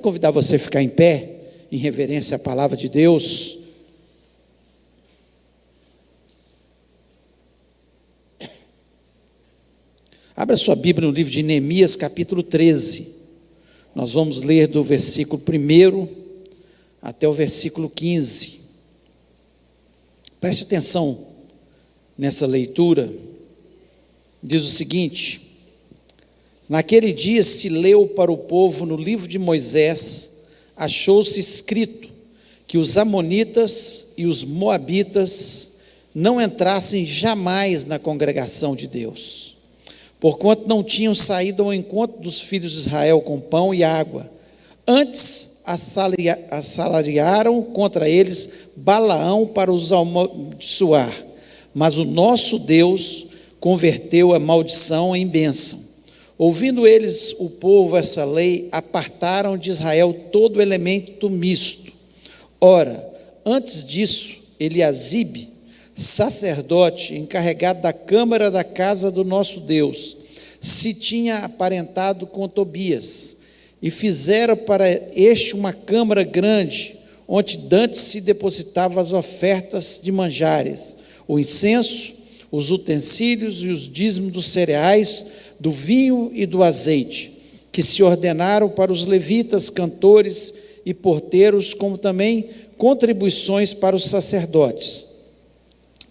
convidar você a ficar em pé, em reverência à palavra de Deus. Abra sua Bíblia no livro de Neemias, capítulo 13. Nós vamos ler do versículo 1 até o versículo 15. Preste atenção nessa leitura. Diz o seguinte: naquele dia se leu para o povo no livro de Moisés, achou-se escrito que os amonitas e os moabitas não entrassem jamais na congregação de Deus, porquanto não tinham saído ao encontro dos filhos de Israel com pão e água. Antes assalariaram contra eles Balaão para os amaldiçoar, mas o nosso Deus converteu a maldição em bênção. Ouvindo eles, o povo, essa lei, apartaram de Israel todo elemento misto. Ora, antes disso, Eliasibe, sacerdote, encarregado da câmara da casa do nosso Deus, se tinha aparentado com Tobias, e fizeram para este uma câmara grande, onde dantes se depositavam as ofertas de manjares, o incenso, os utensílios e os dízimos dos cereais, do vinho e do azeite, que se ordenaram para os levitas, cantores e porteiros, como também contribuições para os sacerdotes.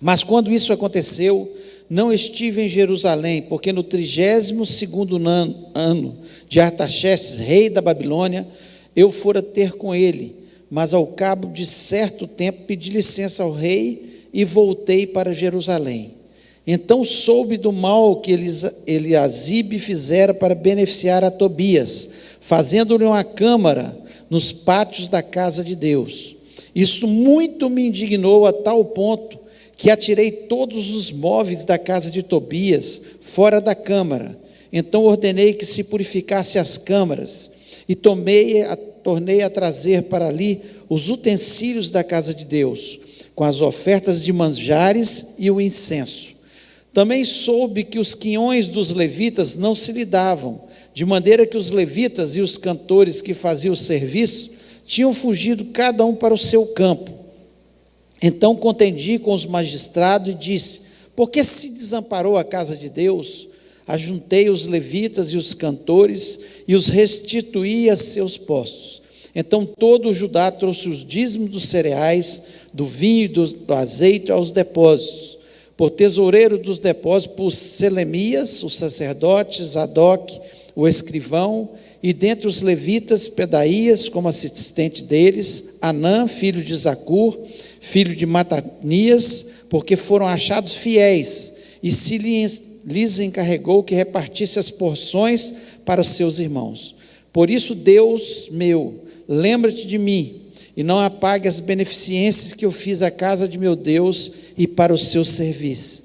Mas quando isso aconteceu, não estive em Jerusalém, porque no 32º ano de Artaxerxes, rei da Babilônia, eu fora ter com ele, mas ao cabo de certo tempo pedi licença ao rei e voltei para Jerusalém. Então soube do mal que Eliasibe fizera para beneficiar a Tobias, fazendo-lhe uma câmara nos pátios da casa de Deus. Isso muito me indignou a tal ponto que atirei todos os móveis da casa de Tobias fora da câmara. Então ordenei que se purificasse as câmaras e tornei a trazer para ali os utensílios da casa de Deus, com as ofertas de manjares e o incenso. Também soube que os quinhões dos levitas não se lhe davam, de maneira que os levitas e os cantores que faziam o serviço tinham fugido cada um para o seu campo. Então contendi com os magistrados e disse: por que se desamparou a casa de Deus? Ajuntei os levitas e os cantores e os restituí a seus postos. Então todo o Judá trouxe os dízimos dos cereais, do vinho e do azeite aos depósitos. Por tesoureiro dos depósitos, por Selemias, o sacerdote, Zadok, o escrivão, e dentre os levitas, Pedaías, como assistente deles, Anã, filho de Zacur, filho de Matanias, porque foram achados fiéis, e se lhes encarregou que repartisse as porções para os seus irmãos. Por isso, Deus meu, lembra-te de mim, e não apague as beneficências que eu fiz à casa de meu Deus e para o seu serviço.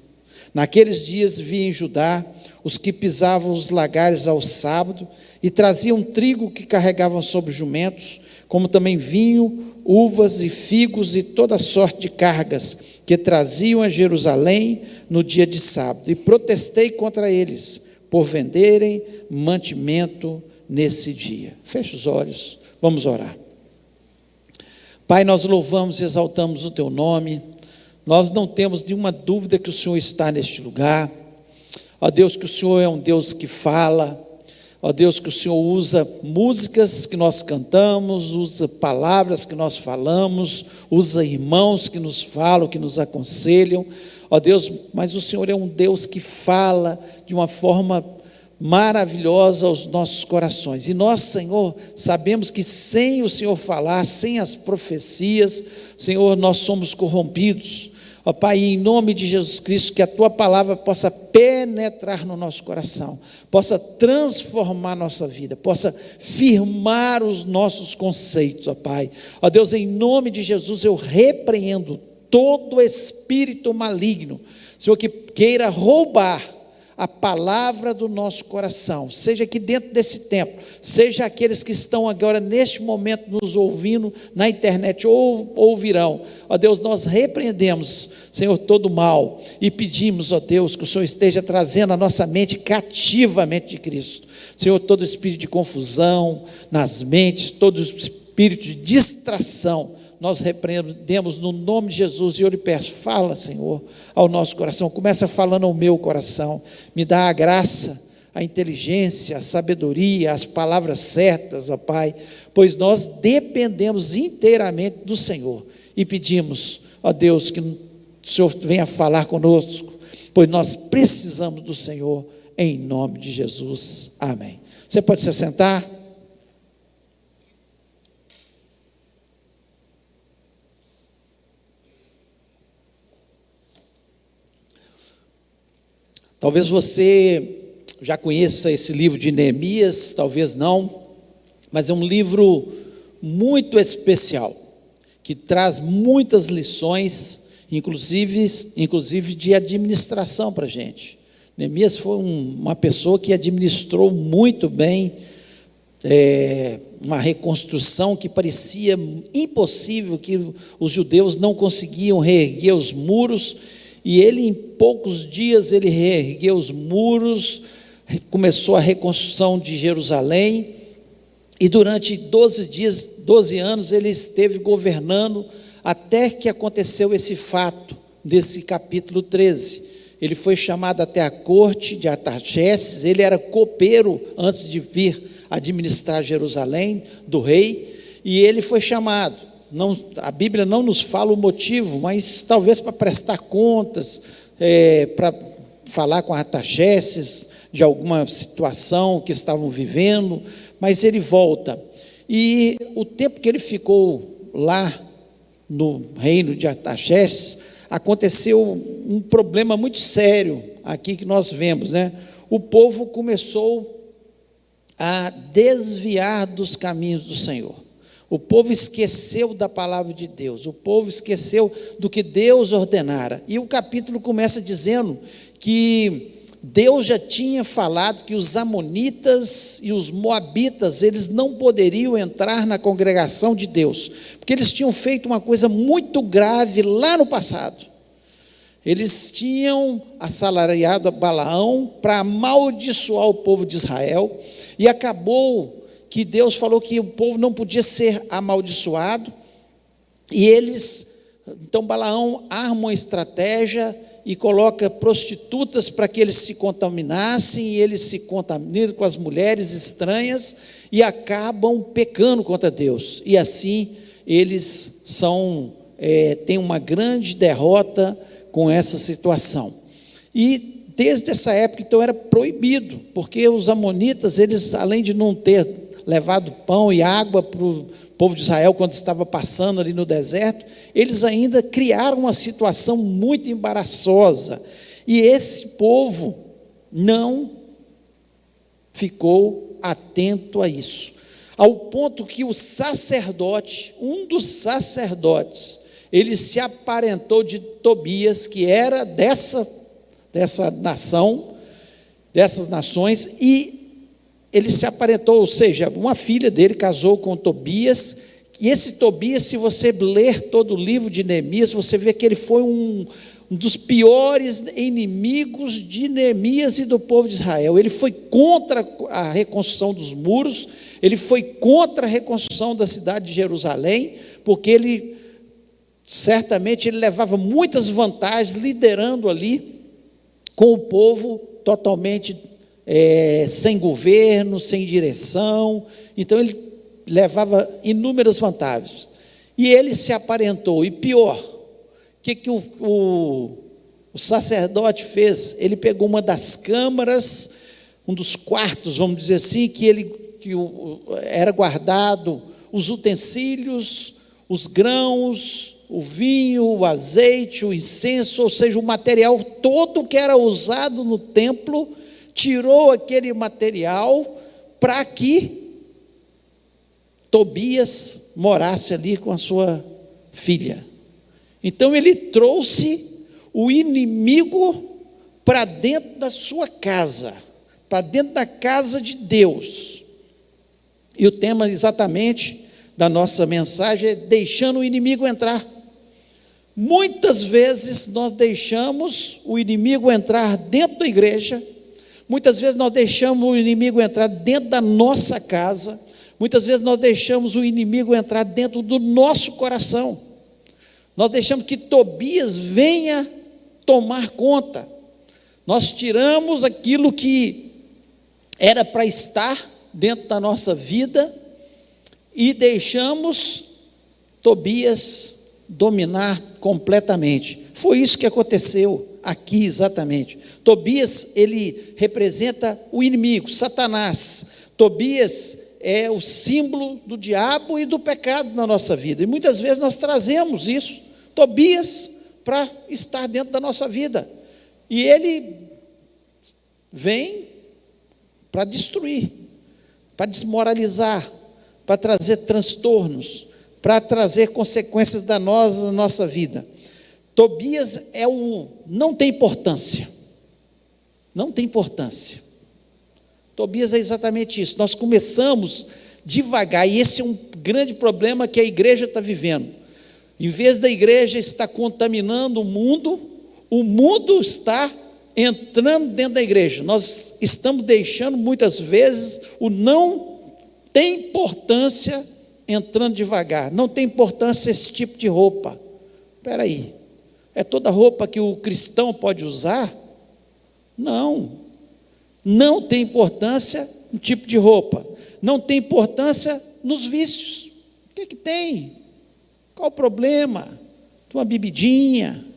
Naqueles dias vi em Judá os que pisavam os lagares ao sábado e traziam trigo que carregavam sobre jumentos, como também vinho, uvas e figos e toda sorte de cargas que traziam a Jerusalém no dia de sábado. E protestei contra eles por venderem mantimento nesse dia. Feche os olhos, vamos orar. Pai, nós louvamos e exaltamos o Teu nome. Nós não temos nenhuma dúvida que o Senhor está neste lugar. Ó Deus, que o Senhor é um Deus que fala. Ó Deus, que o Senhor usa músicas que nós cantamos, usa palavras que nós falamos, usa irmãos que nos falam, que nos aconselham. Ó Deus, mas o Senhor é um Deus que fala de uma forma maravilhosa aos nossos corações. E nós, Senhor, sabemos que sem o Senhor falar, sem as profecias, Senhor, nós somos corrompidos. Ó Pai, em nome de Jesus Cristo, que a Tua palavra possa penetrar no nosso coração, possa transformar nossa vida, possa firmar os nossos conceitos, ó Pai. Ó Deus, em nome de Jesus, eu repreendo todo espírito maligno, Senhor, que queira roubar a palavra do nosso coração, seja aqui dentro desse templo, seja aqueles que estão agora neste momento nos ouvindo na internet ou ouvirão. Ó Deus, nós repreendemos, Senhor, todo o mal e pedimos, ó Deus, que o Senhor esteja trazendo a nossa mente cativa à mente de Cristo. Senhor, todo espírito de confusão nas mentes, todo espírito de distração, nós repreendemos no nome de Jesus. E eu lhe peço, fala, Senhor, ao nosso coração, começa falando ao meu coração, me dá a graça, a inteligência, a sabedoria, as palavras certas, ó Pai, pois nós dependemos inteiramente do Senhor, e pedimos, ó Deus, que o Senhor venha falar conosco, pois nós precisamos do Senhor, em nome de Jesus, amém. Você pode se assentar? Talvez você já conheça esse livro de Neemias, talvez não, mas é um livro muito especial, que traz muitas lições, inclusive de administração para a gente. Neemias foi uma pessoa que administrou muito bem uma reconstrução que parecia impossível, que os judeus não conseguiam reerguer os muros, e ele em poucos dias ele reergueu os muros, começou a reconstrução de Jerusalém, e durante 12 anos ele esteve governando, até que aconteceu esse fato, desse capítulo 13, ele foi chamado até a corte de Artaxerxes, ele era copeiro antes de vir administrar Jerusalém, do rei, e ele foi chamado, a Bíblia não nos fala o motivo, mas talvez para prestar contas, para falar com Artaxerxes, de alguma situação que estavam vivendo, mas ele volta, e o tempo que ele ficou lá, no reino de Artaxerxes, aconteceu um problema muito sério, aqui que nós vemos, né? O povo começou a desviar dos caminhos do Senhor, o povo esqueceu da palavra de Deus, o povo esqueceu do que Deus ordenara, e o capítulo começa dizendo que Deus já tinha falado que os amonitas e os moabitas, eles não poderiam entrar na congregação de Deus, porque eles tinham feito uma coisa muito grave lá no passado. Eles tinham assalariado a Balaão para amaldiçoar o povo de Israel, e acabou que Deus falou que o povo não podia ser amaldiçoado, e então Balaão arma uma estratégia e coloca prostitutas para que eles se contaminassem, e eles se contaminam com as mulheres estranhas e acabam pecando contra Deus, e assim eles têm uma grande derrota com essa situação. E desde essa época então era proibido, porque os amonitas, eles além de não ter levado pão e água para o povo de Israel quando estava passando ali no deserto, eles ainda criaram uma situação muito embaraçosa, e esse povo não ficou atento a isso, ao ponto que o sacerdote, um dos sacerdotes, ele se aparentou de Tobias, que era dessa nação, dessas nações, e ele se aparentou, ou seja, uma filha dele casou com Tobias. E esse Tobias, se você ler todo o livro de Neemias, você vê que ele foi um dos piores inimigos de Neemias e do povo de Israel. Ele foi contra a reconstrução dos muros, ele foi contra a reconstrução da cidade de Jerusalém, porque certamente ele levava muitas vantagens liderando ali com o povo totalmente sem governo, sem direção. Então ele levava inúmeras vantagens, e ele se aparentou, e pior, o que o sacerdote fez? Ele pegou uma das câmaras, um dos quartos, vamos dizer assim, que era guardado os utensílios, os grãos, o vinho, o azeite, o incenso, ou seja, o material todo que era usado no templo, tirou aquele material para que Tobias morasse ali com a sua filha. Então ele trouxe o inimigo para dentro da sua casa, para dentro da casa de Deus. E o tema exatamente da nossa mensagem é deixando o inimigo entrar. Muitas vezes nós deixamos o inimigo entrar dentro da igreja, muitas vezes nós deixamos o inimigo entrar dentro da nossa casa, muitas vezes nós deixamos o inimigo entrar dentro do nosso coração. Nós deixamos que Tobias venha tomar conta. Nós tiramos aquilo que era para estar dentro da nossa vida e deixamos Tobias dominar completamente. Foi isso que aconteceu aqui exatamente. Tobias, ele representa o inimigo, Satanás. Tobias é o símbolo do diabo e do pecado na nossa vida. E muitas vezes nós trazemos isso, Tobias, para estar dentro da nossa vida. E ele vem para destruir, para desmoralizar, para trazer transtornos, para trazer consequências danosas na nossa vida. Tobias não tem importância. Não tem importância. Tobias é exatamente isso. Nós começamos devagar, e esse é um grande problema que a igreja está vivendo. Em vez da igreja estar contaminando o mundo está entrando dentro da igreja. Nós estamos deixando muitas vezes o não tem importância entrando devagar. Não tem importância esse tipo de roupa. Espera aí, é toda roupa que o cristão pode usar? Não tem importância no tipo de roupa. Não tem importância nos vícios. O que tem? Qual o problema de uma bebidinha?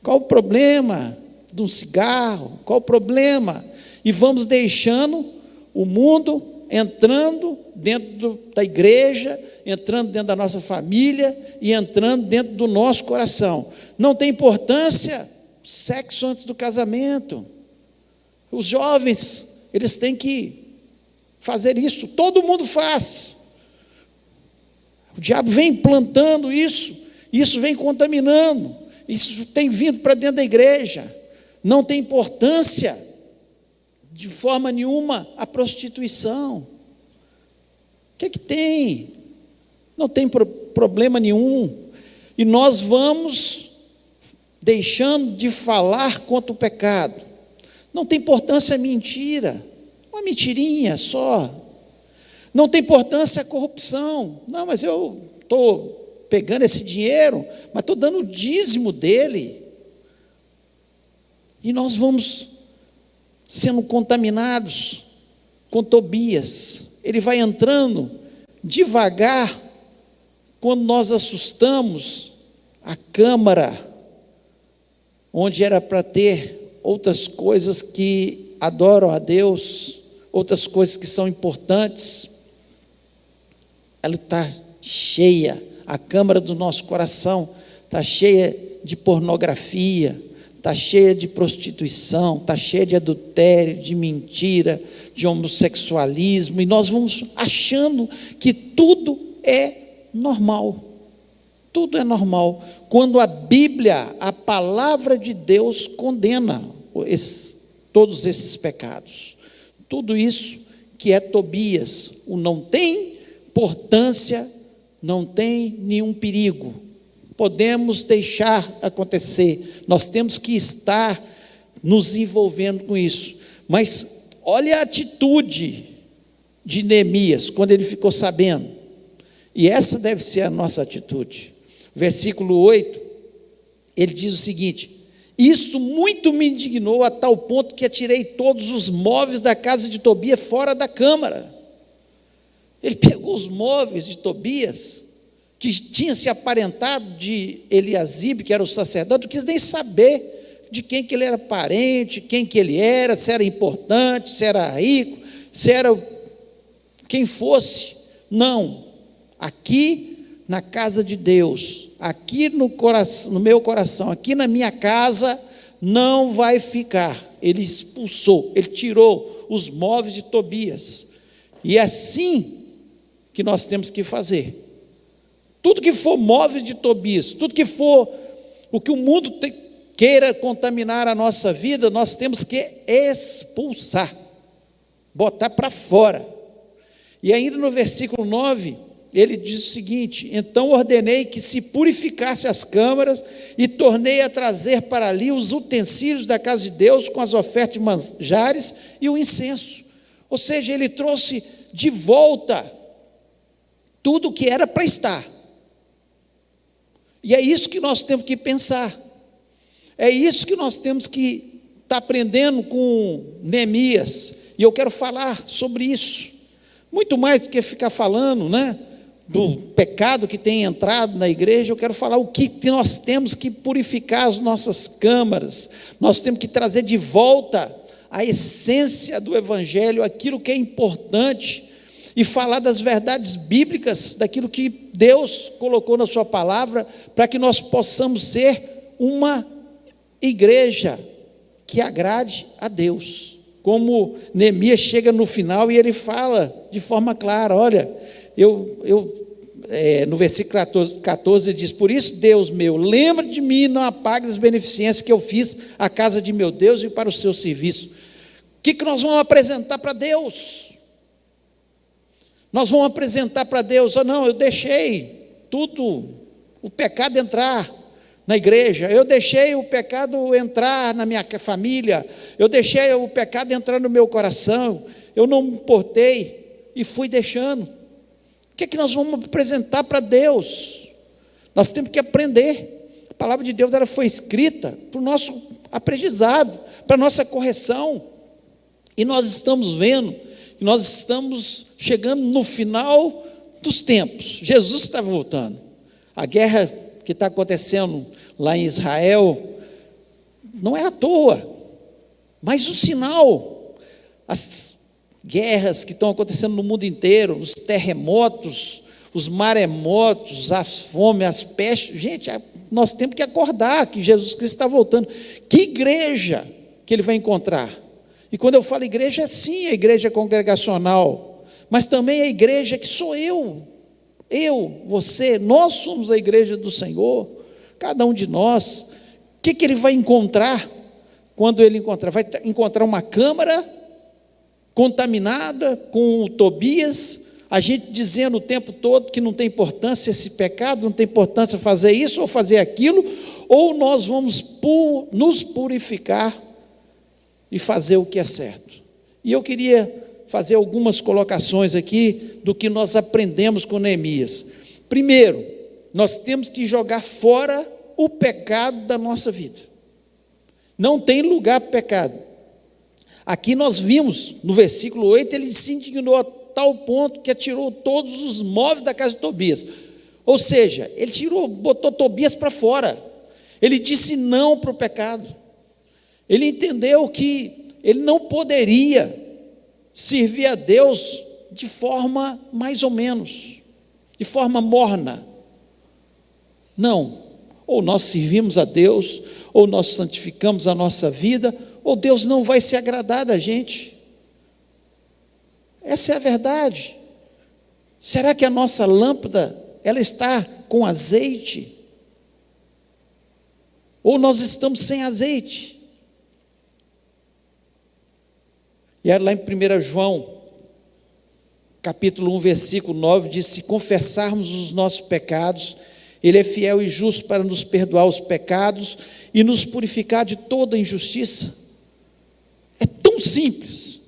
Qual o problema de um cigarro? Qual o problema? E vamos deixando o mundo entrando dentro da igreja, entrando dentro da nossa família e entrando dentro do nosso coração. Não tem importância sexo antes do casamento. Os jovens, eles têm que fazer isso. Todo mundo faz. O diabo vem implantando isso vem contaminando, isso tem vindo para dentro da igreja. Não tem importância de forma nenhuma a prostituição. O que tem? Não tem problema nenhum. E nós vamos deixando de falar contra o pecado. Não tem importância a mentira, uma mentirinha só. Não tem importância a corrupção. Não, mas eu estou pegando esse dinheiro, mas estou dando o dízimo dele. E nós vamos sendo contaminados com Tobias. Ele vai entrando devagar. Quando nós assustamos a câmara, onde era para ter outras coisas que adoram a Deus, outras coisas que são importantes, ela está cheia, a câmara do nosso coração está cheia de pornografia, está cheia de prostituição, está cheia de adultério, de mentira, de homossexualismo, e nós vamos achando que tudo é normal. Tudo é normal, quando a Bíblia, a palavra de Deus, condena todos esses pecados. Tudo isso que é Tobias, o não tem importância, não tem nenhum perigo. Podemos deixar acontecer, nós temos que estar nos envolvendo com isso. Mas olha a atitude de Neemias, quando ele ficou sabendo. E essa deve ser a nossa atitude. Versículo 8, ele diz o seguinte: isso muito me indignou a tal ponto que atirei todos os móveis da casa de Tobias fora da câmara. Ele pegou os móveis de Tobias, que tinha se aparentado de Eliasibe, que era o sacerdote, não quis nem saber de quem que ele era parente, quem que ele era, se era importante, se era rico, se era quem fosse. Não, aqui na casa de Deus, aqui no meu coração, aqui na minha casa, não vai ficar. Ele expulsou, ele tirou os móveis de Tobias. E é assim que nós temos que fazer. Tudo que for móveis de Tobias, tudo que for o que o mundo queira contaminar a nossa vida, nós temos que expulsar, botar para fora. E ainda no versículo 9, ele diz o seguinte: então ordenei que se purificasse as câmaras e tornei a trazer para ali os utensílios da casa de Deus com as ofertas de manjares e o incenso. Ou seja, ele trouxe de volta tudo o que era para estar. E é isso que nós temos que pensar. É isso que nós temos que estar aprendendo com Neemias. E eu quero falar sobre isso. Muito mais do que ficar falando, do pecado que tem entrado na igreja, eu quero falar o que nós temos que purificar as nossas câmaras. Nós temos que trazer de volta a essência do Evangelho, aquilo que é importante, e falar das verdades bíblicas, daquilo que Deus colocou na sua palavra, para que nós possamos ser uma igreja que agrade a Deus. Como Neemias chega no final e ele fala de forma clara: olha, no versículo 14 ele diz: por isso, Deus meu, lembra de mim e não apague as beneficências que eu fiz à casa de meu Deus e para o seu serviço. O que nós vamos apresentar para Deus? Nós vamos apresentar para Deus: não, eu deixei tudo, o pecado entrar na igreja, eu deixei o pecado entrar na minha família, eu deixei o pecado entrar no meu coração, eu não me importei e fui deixando. O que nós vamos apresentar para Deus? Nós temos que aprender. A palavra de Deus, ela foi escrita para o nosso aprendizado, para a nossa correção, e nós estamos vendo que nós estamos chegando no final dos tempos. Jesus está voltando. A guerra que está acontecendo lá em Israel não é à toa, mas o sinal, as guerras que estão acontecendo no mundo inteiro, os terremotos, os maremotos, a fome, as pestes, gente, nós temos que acordar que Jesus Cristo está voltando. Que igreja que ele vai encontrar? E quando eu falo igreja, sim, a igreja congregacional, mas também a igreja que sou eu, você, nós somos a igreja do Senhor, cada um de nós. O que ele vai encontrar quando ele encontrar? Vai encontrar uma câmara contaminada com o Tobias, a gente dizendo o tempo todo que não tem importância esse pecado, não tem importância fazer isso ou fazer aquilo, ou nós vamos nos purificar e fazer o que é certo. E eu queria fazer algumas colocações aqui do que nós aprendemos com Neemias. Primeiro, nós temos que jogar fora o pecado da nossa vida. Não tem lugar para pecado. Aqui nós vimos, no versículo 8, ele se indignou a tal ponto que atirou todos os móveis da casa de Tobias. Ou seja, ele botou Tobias para fora. Ele disse não para o pecado. Ele entendeu que ele não poderia servir a Deus de forma mais ou menos, de forma morna. Não. Ou nós servimos a Deus, ou nós santificamos a nossa vida, ou Deus não vai se agradar da gente. Essa é a verdade. Será que a nossa lâmpada, ela está com azeite? Ou nós estamos sem azeite? E aí lá em 1 João, capítulo 1, versículo 9, diz: se confessarmos os nossos pecados, Ele é fiel e justo para nos perdoar os pecados e nos purificar de toda injustiça. É tão simples.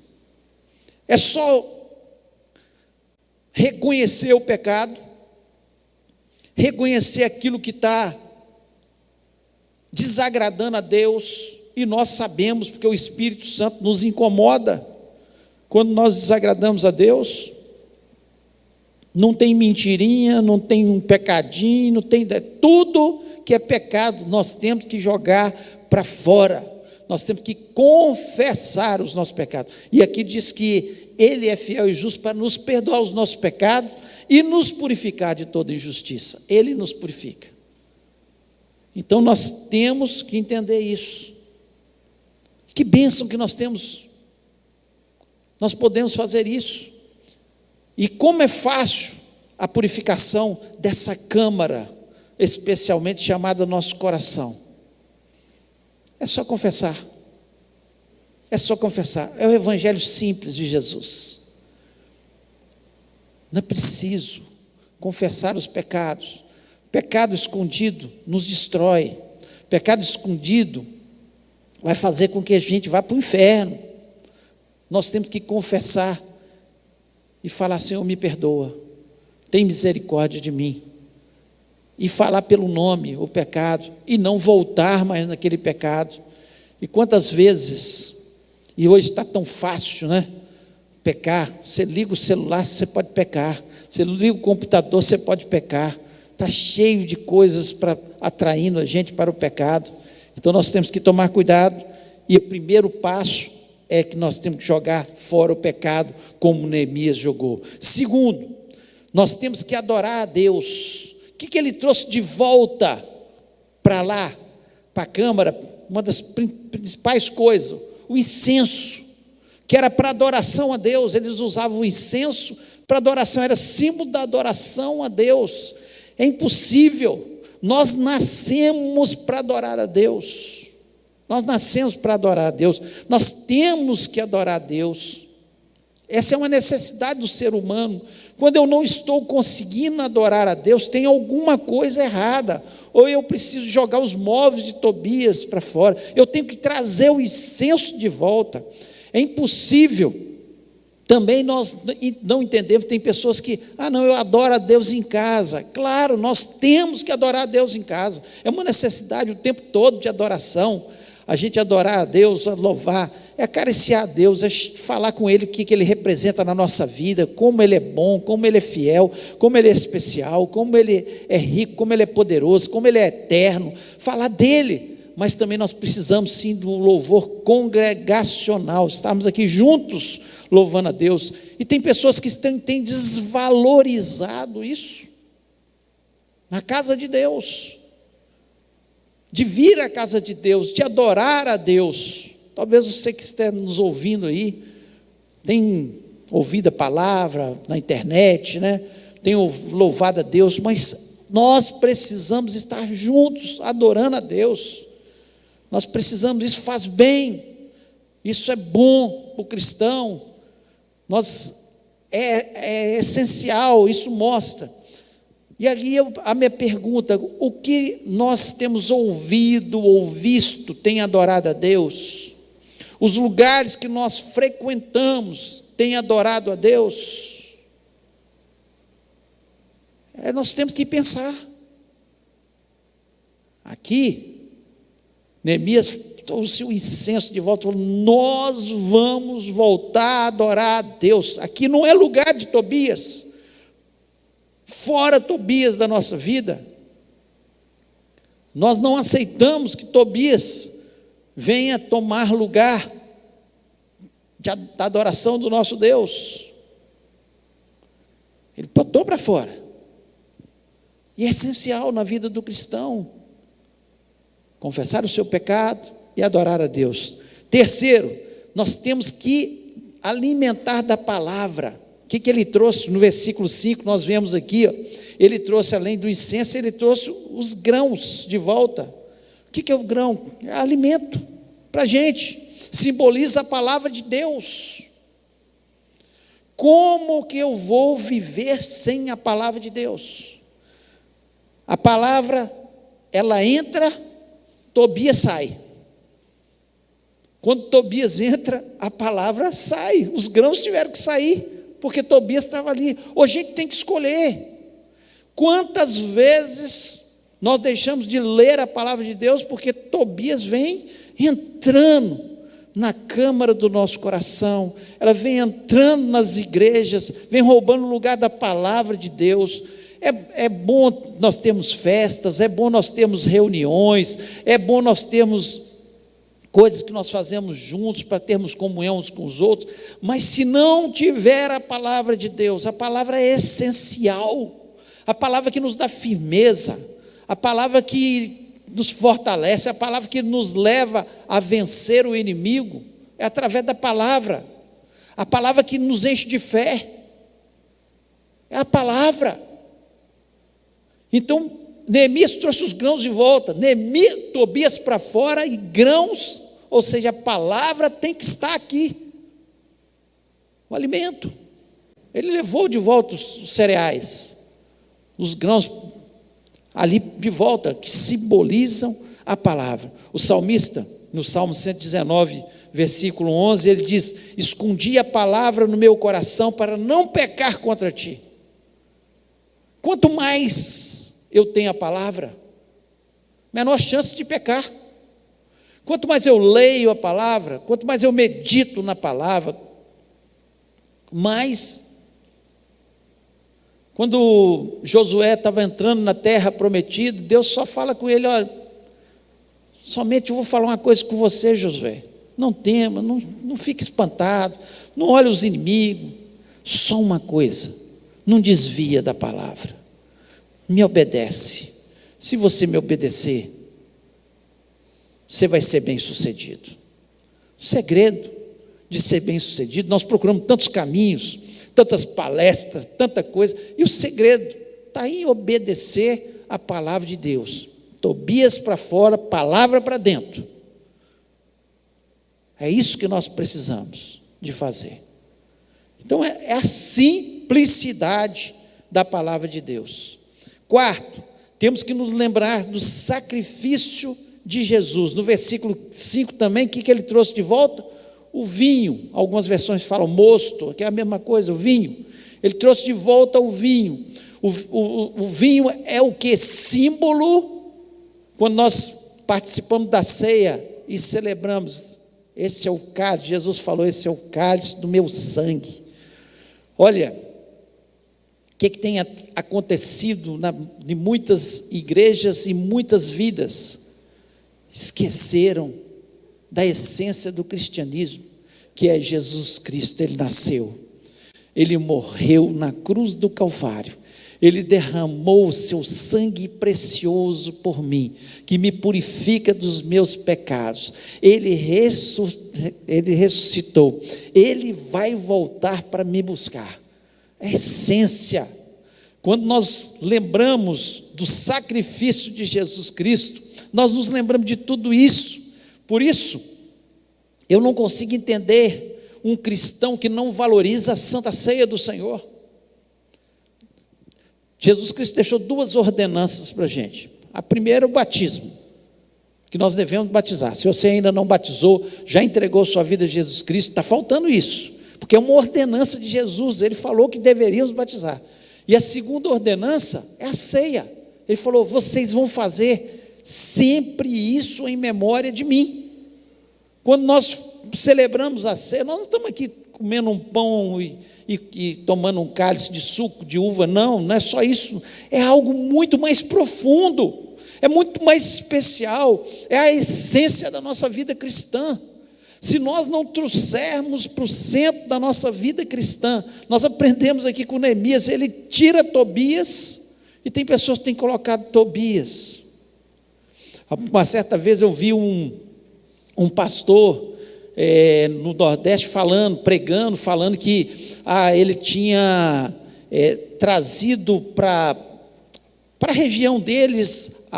É só reconhecer o pecado, reconhecer aquilo que está desagradando a Deus, e nós sabemos, porque o Espírito Santo nos incomoda quando nós desagradamos a Deus. Não tem mentirinha, não tem um pecadinho, não tem tudo que é pecado, nós temos que jogar para fora. Nós temos que confessar os nossos pecados. E aqui diz que Ele é fiel e justo para nos perdoar os nossos pecados e nos purificar de toda injustiça. Ele nos purifica. Então nós temos que entender isso. Que bênção que nós temos. Nós podemos fazer isso. E como é fácil a purificação dessa câmara, especialmente chamada nosso coração. É só confessar. É só confessar. É o evangelho simples de Jesus. Não é preciso confessar os pecados. Pecado escondido nos destrói. Pecado escondido vai fazer com que a gente vá para o inferno. Nós temos que confessar e falar: Senhor, me perdoa, tem misericórdia de mim. E falar pelo nome o pecado, e não voltar mais naquele pecado. E quantas vezes, e hoje está tão fácil, né? Pecar. Você liga o celular, você pode pecar. Você liga o computador, você pode pecar. Está cheio de coisas atraindo a gente para o pecado. Então nós temos que tomar cuidado. E o primeiro passo é que nós temos que jogar fora o pecado, como Neemias jogou. Segundo, nós temos que adorar a Deus. O que ele trouxe de volta para lá, para a câmara? Uma das principais coisas, o incenso, que era para adoração a Deus. Eles usavam o incenso para adoração, era símbolo da adoração a Deus. É impossível, nós nascemos para adorar a Deus. Nós nascemos para adorar a Deus. Nós temos que adorar a Deus. Essa é uma necessidade do ser humano. Quando eu não estou conseguindo adorar a Deus, tem alguma coisa errada. Ou eu preciso jogar os móveis de Tobias para fora. Eu tenho que trazer o incenso de volta. É impossível. Também nós não entendemos, tem pessoas que, não, eu adoro a Deus em casa. Claro, nós temos que adorar a Deus em casa. É uma necessidade o tempo todo de adoração. A gente adorar a Deus, a louvar, é acariciar a Deus, é falar com Ele o que Ele representa na nossa vida, como Ele é bom, como Ele é fiel, como Ele é especial, como Ele é rico, como Ele é poderoso, como Ele é eterno, falar dEle. Mas também nós precisamos sim do louvor congregacional, estarmos aqui juntos louvando a Deus. E tem pessoas que têm desvalorizado isso na casa de Deus, de vir à casa de Deus, de adorar a Deus. Talvez você que esteja nos ouvindo aí, tem ouvido a palavra na internet, né? Tem louvado a Deus, mas nós precisamos estar juntos, adorando a Deus. Nós precisamos, isso faz bem, isso é bom para o cristão, é essencial, isso mostra. E aí a minha pergunta: o que nós temos ouvido ou visto tem adorado a Deus? Os lugares que nós frequentamos têm adorado a Deus? Nós temos que pensar. Aqui, Neemias trouxe o incenso de volta, falou: nós vamos voltar a adorar a Deus. Aqui não é lugar de Tobias. Fora Tobias da nossa vida, nós não aceitamos que Tobias venha tomar lugar da adoração do nosso Deus. Ele botou para fora. E é essencial na vida do cristão confessar o seu pecado e adorar a Deus. Terceiro, nós temos que alimentar da palavra. O que ele trouxe? No versículo 5, nós vemos aqui, ele trouxe, além do incenso, ele trouxe os grãos de volta. O que é o grão? É alimento para a gente, simboliza a palavra de Deus. Como que eu vou viver sem a palavra de Deus? A palavra, ela entra, Tobias sai. Quando Tobias entra, a palavra sai, os grãos tiveram que sair, porque Tobias estava ali. Hoje a gente tem que escolher. Quantas vezes nós deixamos de ler a palavra de Deus porque Tobias vem entrando na câmara do nosso coração, ela vem entrando nas igrejas, vem roubando o lugar da palavra de Deus. É bom nós termos festas, é bom nós termos reuniões, é bom nós termos coisas que nós fazemos juntos para termos comunhão uns com os outros, mas se não tiver a palavra de Deus, a palavra é essencial, a palavra que nos dá firmeza, a palavra que nos fortalece, a palavra que nos leva a vencer o inimigo, é através da palavra, a palavra que nos enche de fé, é a palavra. Então, Neemias trouxe os grãos de volta. Tobias para fora e grãos, ou seja, a palavra tem que estar aqui. O alimento. Ele levou de volta os cereais, os grãos ali de volta, que simbolizam a palavra. O salmista, no Salmo 119, versículo 11, ele diz: escondi a palavra no meu coração para não pecar contra ti. Quanto mais eu tenho a palavra, menor chance de pecar. Quanto mais eu leio a palavra, quanto mais eu medito na palavra, mais. Quando Josué estava entrando na terra prometida, Deus só fala com ele: olha, somente eu vou falar uma coisa com você, Josué, não tema, não fique espantado, não olhe os inimigos, só uma coisa, não desvia da palavra, me obedece. Se você me obedecer, você vai ser bem sucedido. O segredo de ser bem sucedido, nós procuramos tantos caminhos, tantas palestras, tanta coisa, e o segredo está em obedecer a palavra de Deus. Tobias para fora, palavra para dentro. É isso que nós precisamos de fazer. Então é a simplicidade da palavra de Deus. Quarto, temos que nos lembrar do sacrifício de Jesus. No versículo 5 também, o que ele trouxe de volta? O vinho. Algumas versões falam mosto, que é a mesma coisa, o vinho. Ele trouxe de volta o vinho. O vinho é o que? Símbolo. Quando nós participamos da ceia e celebramos, esse é o cálice, Jesus falou, esse é o cálice do meu sangue. Olha, o que tem acontecido em muitas igrejas e muitas vidas? Esqueceram da essência do cristianismo, que é Jesus Cristo. Ele nasceu, ele morreu na cruz do Calvário, ele derramou o seu sangue precioso por mim, que me purifica dos meus pecados. Ele ressuscitou, ele vai voltar para me buscar. É a essência. Quando nós lembramos do sacrifício de Jesus Cristo, nós nos lembramos de tudo isso. Por isso, eu não consigo entender um cristão que não valoriza a Santa Ceia do Senhor. Jesus Cristo deixou duas ordenanças para a gente. A primeira é o batismo, que nós devemos batizar. Se você ainda não batizou, já entregou sua vida a Jesus Cristo, está faltando isso, porque é uma ordenança de Jesus, ele falou que deveríamos batizar. E a segunda ordenança é a ceia. Ele falou: vocês vão fazer sempre isso em memória de mim. Quando nós celebramos a ceia, nós não estamos aqui comendo um pão e tomando um cálice de suco de uva, não é só isso, é algo muito mais profundo, é muito mais especial, é a essência da nossa vida cristã. Se nós não trouxermos para o centro da nossa vida cristã, nós aprendemos aqui com Neemias, ele tira Tobias, e tem pessoas que têm colocado Tobias. Uma certa vez eu vi um pastor no Nordeste falando que ele tinha trazido para a região deles,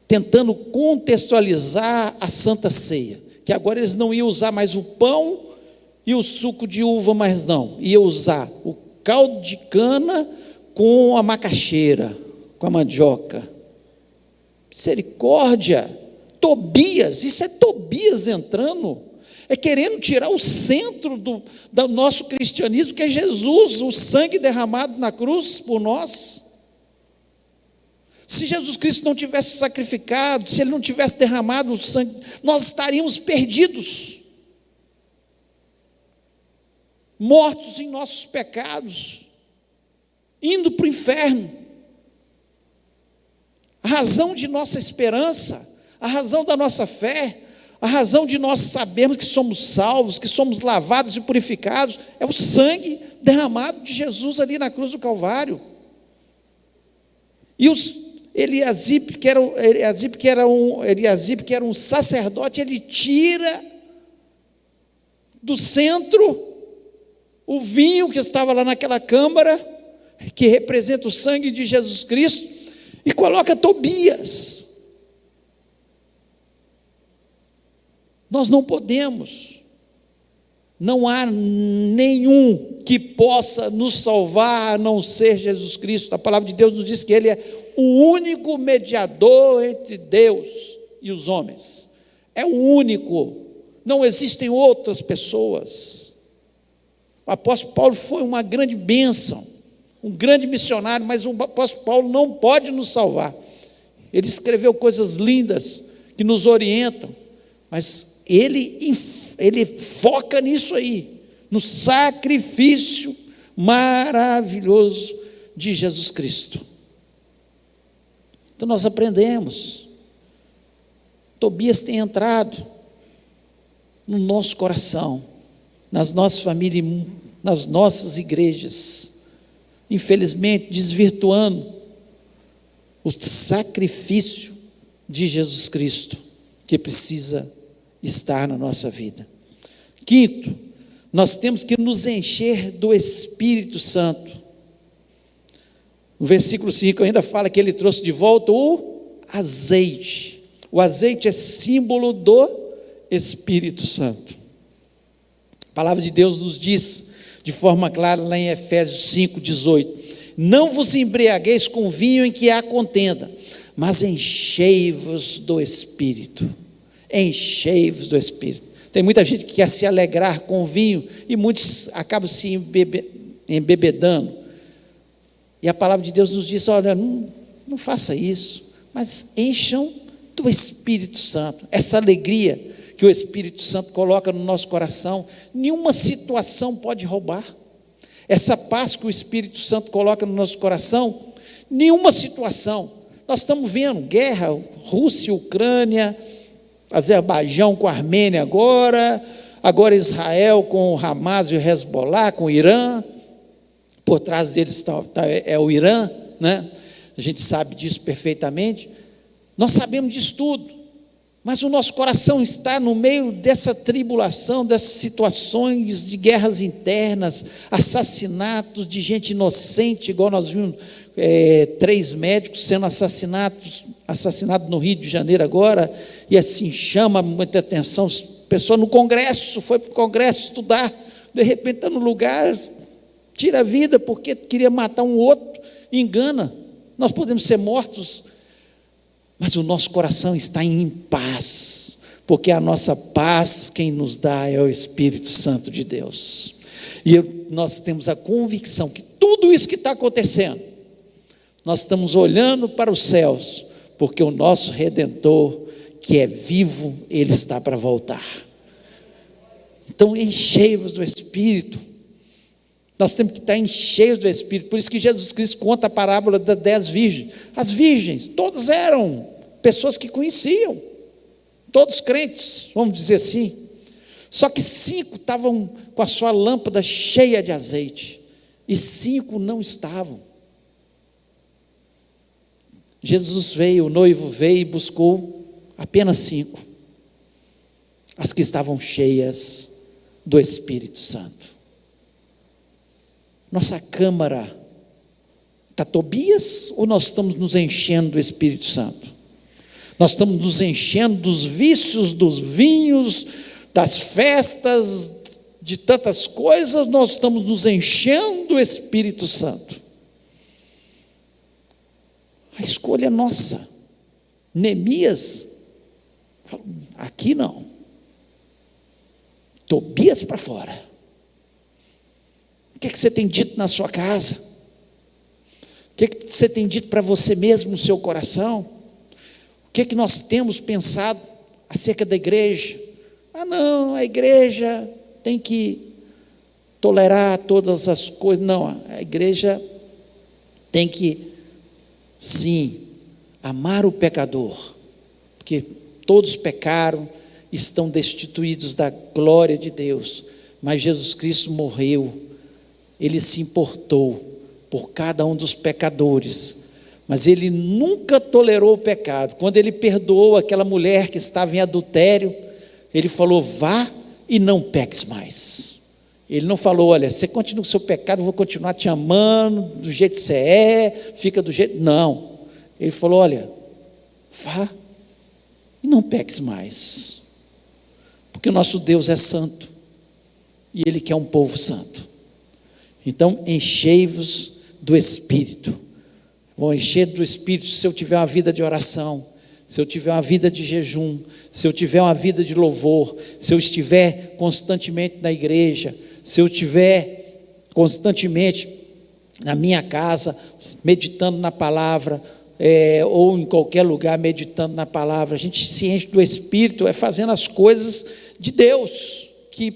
tentando contextualizar a Santa Ceia, que agora eles não iam usar mais o pão e o suco de uva, mas não, iam usar o caldo de cana com a macaxeira, com a mandioca. Misericórdia! Tobias, isso é Tobias entrando, é querendo tirar o centro do nosso cristianismo, que é Jesus, o sangue derramado na cruz por nós. Se Jesus Cristo não tivesse sacrificado, se ele não tivesse derramado o sangue, nós estaríamos perdidos, mortos em nossos pecados, indo para o inferno. A razão de nossa esperança, a razão da nossa fé, a razão de nós sabermos que somos salvos, que somos lavados e purificados, é o sangue derramado de Jesus ali na cruz do Calvário. E Eliasibe, que era um sacerdote, ele tira do centro o vinho que estava lá naquela câmara, que representa o sangue de Jesus Cristo, e coloca Tobias. Nós não podemos, não há nenhum que possa nos salvar a não ser Jesus Cristo. A palavra de Deus nos diz que Ele é o único mediador entre Deus e os homens. É o único, não existem outras pessoas. O apóstolo Paulo foi uma grande bênção, um grande missionário, mas o apóstolo Paulo não pode nos salvar. Ele escreveu coisas lindas que nos orientam, mas ele foca nisso aí, no sacrifício maravilhoso de Jesus Cristo. Então nós aprendemos. Tobias tem entrado no nosso coração, nas nossas famílias, nas nossas igrejas, infelizmente desvirtuando o sacrifício de Jesus Cristo, que precisa estar na nossa vida. Quinto, nós temos que nos encher do Espírito Santo. No versículo 5 ainda fala que ele trouxe de volta o azeite. O azeite é símbolo do Espírito Santo. A palavra de Deus nos diz de forma clara lá em Efésios 5:18: não vos embriagueis com vinho em que há contenda, mas enchei-vos do Espírito. Enchei-vos do Espírito. Tem muita gente que quer se alegrar com o vinho e muitos acabam se embebedando. E a palavra de Deus nos diz: olha, não faça isso, mas encham do Espírito Santo. Essa alegria que o Espírito Santo coloca no nosso coração, nenhuma situação pode roubar. Essa paz que o Espírito Santo coloca no nosso coração, nenhuma situação. Nós estamos vendo guerra, Rússia, Ucrânia, Azerbaijão com a Armênia agora Israel com o Hamas e o Hezbollah, com o Irã. Por trás deles é o Irã, né? A gente sabe disso perfeitamente. Nós sabemos disso tudo, mas o nosso coração está no meio dessa tribulação, dessas situações de guerras internas, assassinatos de gente inocente, igual nós vimos 3 médicos sendo assassinados no Rio de Janeiro agora, e assim chama muita atenção. Pessoa no Congresso, foi para o Congresso estudar, de repente está no lugar, tira a vida porque queria matar um outro, engana. Nós podemos ser mortos, mas o nosso coração está em paz, porque a nossa paz quem nos dá é o Espírito Santo de Deus. E nós temos a convicção que tudo isso que está acontecendo, nós estamos olhando para os céus, porque o nosso Redentor, que é vivo, Ele está para voltar. Então enchei-vos do Espírito. Nós temos que estar cheios do Espírito. Por isso que Jesus Cristo conta a parábola das 10 virgens. As virgens, todas eram pessoas que conheciam, todos crentes, vamos dizer assim. Só que 5 estavam com a sua lâmpada cheia de azeite, e 5 não estavam. Jesus veio, o noivo veio e buscou apenas 5, as que estavam cheias do Espírito Santo. Nossa câmara está Tobias, ou nós estamos nos enchendo do Espírito Santo? Nós estamos nos enchendo dos vícios, dos vinhos, das festas, de tantas coisas. Nós estamos nos enchendo do Espírito Santo. A escolha é nossa. Neemias falou: aqui não, Tobias para fora. O que é que você tem dito na sua casa? O que é que você tem dito para você mesmo no seu coração? O que é que nós temos pensado acerca da igreja? Não, a igreja tem que tolerar todas as coisas. Não, a igreja tem que, sim, amar o pecador, porque todos pecaram, estão destituídos da glória de Deus, mas Jesus Cristo morreu. Ele se importou por cada um dos pecadores, mas Ele nunca tolerou o pecado. Quando Ele perdoou aquela mulher que estava em adultério, Ele falou: vá e não peques mais. Ele não falou: olha, você continua com o seu pecado, eu vou continuar te amando do jeito que você é, fica do jeito... Não, Ele falou: olha, vá e não peques mais, porque o nosso Deus é santo e Ele quer um povo santo. Então enchei-vos do Espírito. Vou encher do Espírito se eu tiver uma vida de oração, se eu tiver uma vida de jejum, se eu tiver uma vida de louvor, se eu estiver constantemente na igreja, se eu estiver constantemente na minha casa, meditando na palavra, ou em qualquer lugar meditando na palavra. A gente se enche do Espírito, fazendo as coisas de Deus, que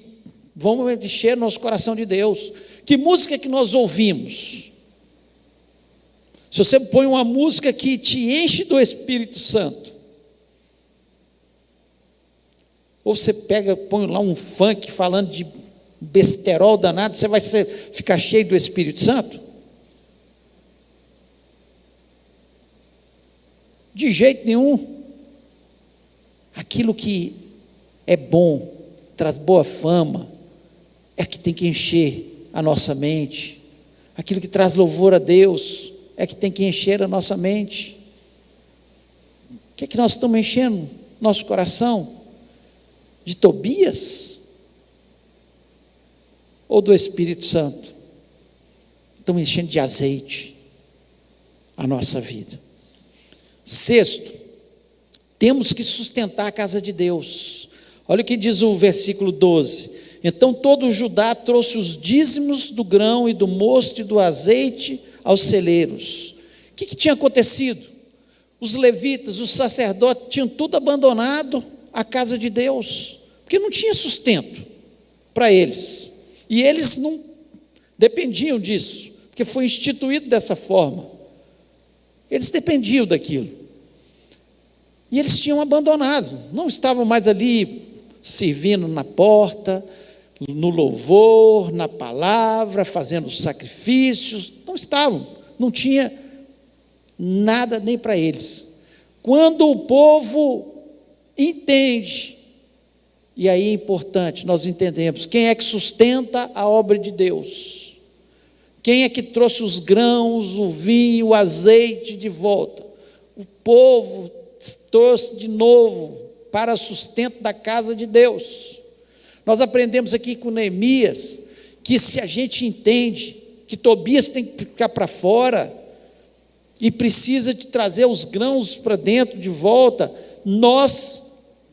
vão encher nosso coração de Deus. Que música que nós ouvimos? Se você põe uma música que te enche do Espírito Santo, ou você põe lá um funk falando de besterol danado, você vai ficar cheio do Espírito Santo? De jeito nenhum. Aquilo que é bom, traz boa fama, é que tem que encher a nossa mente. Aquilo que traz louvor a Deus é que tem que encher a nossa mente. O que é que nós estamos enchendo nosso coração? De Tobias? Ou do Espírito Santo? Estamos enchendo de azeite a nossa vida. Sexto, temos que sustentar a casa de Deus. Olha o que diz o versículo 12: então todo Judá trouxe os dízimos do grão e do mosto e do azeite aos celeiros. O que tinha acontecido? Os levitas, os sacerdotes tinham tudo abandonado a casa de Deus, porque não tinha sustento para eles, e eles não dependiam disso, porque foi instituído dessa forma. Eles dependiam daquilo, e eles tinham abandonado, não estavam mais ali servindo na porta, no louvor, na palavra, fazendo sacrifícios, não estavam, não tinha nada nem para eles. Quando o povo entende, e aí é importante, nós entendemos, quem é que sustenta a obra de Deus? Quem é que trouxe os grãos, o vinho, o azeite de volta? O povo trouxe de novo para sustento da casa de Deus. Nós aprendemos aqui com Neemias, que se a gente entende que Tobias tem que ficar para fora, e precisa de trazer os grãos para dentro de volta, nós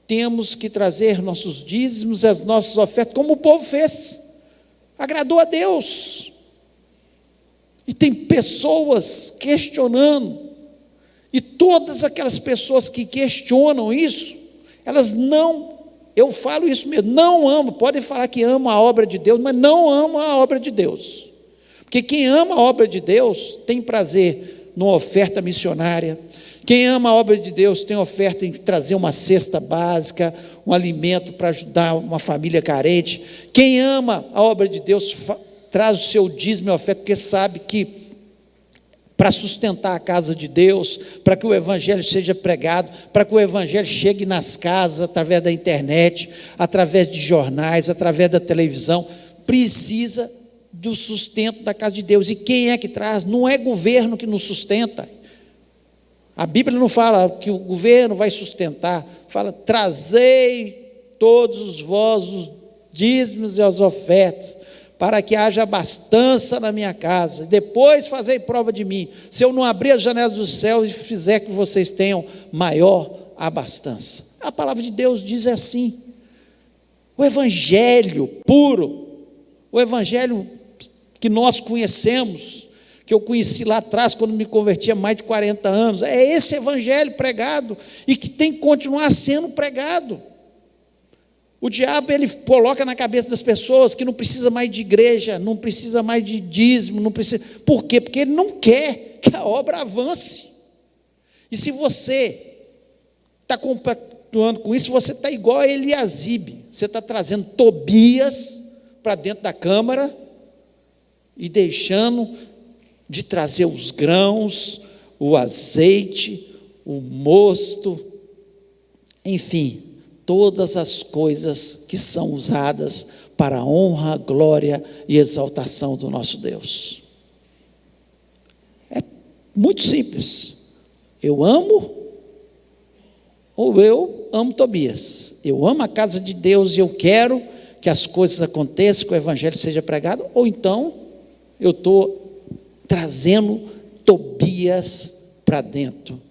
temos que trazer nossos dízimos, as nossas ofertas, como o povo fez, agradou a Deus. E tem pessoas questionando, e todas aquelas pessoas que questionam isso, elas não, eu falo isso mesmo, não amam, podem falar que amam a obra de Deus, mas não amam a obra de Deus, porque quem ama a obra de Deus tem prazer numa oferta missionária. Quem ama a obra de Deus tem oferta em trazer uma cesta básica, um alimento para ajudar uma família carente. Quem ama a obra de Deus traz o seu dízimo e oferta, porque sabe que para sustentar a casa de Deus, para que o evangelho seja pregado, para que o evangelho chegue nas casas, através da internet, através de jornais, através da televisão, precisa do sustento da casa de Deus. E quem é que traz? Não é governo que nos sustenta. A Bíblia não fala que o governo vai sustentar, fala: trazei todos vós os dízimos e as ofertas, para que haja abastança na minha casa, depois fazei prova de mim, se eu não abrir as janelas dos céus e fizer que vocês tenham maior abastança. A palavra de Deus diz assim. O evangelho puro, o evangelho que nós conhecemos, que eu conheci lá atrás, quando me converti há mais de 40 anos, é esse evangelho pregado, e que tem que continuar sendo pregado. O diabo, ele coloca na cabeça das pessoas que não precisa mais de igreja, não precisa mais de dízimo, não precisa. Por quê? Porque ele não quer que a obra avance. E se você está compactuando com isso, você está igual a Eliasibe, você está trazendo Tobias para dentro da câmara e deixando de trazer os grãos, o azeite, o mosto, enfim, todas as coisas que são usadas para a honra, glória e exaltação do nosso Deus. É muito simples, Eu amo ou eu amo Tobias? Eu amo a casa de Deus e eu quero que as coisas aconteçam, que o evangelho seja pregado, ou então eu estou trazendo Tobias para dentro?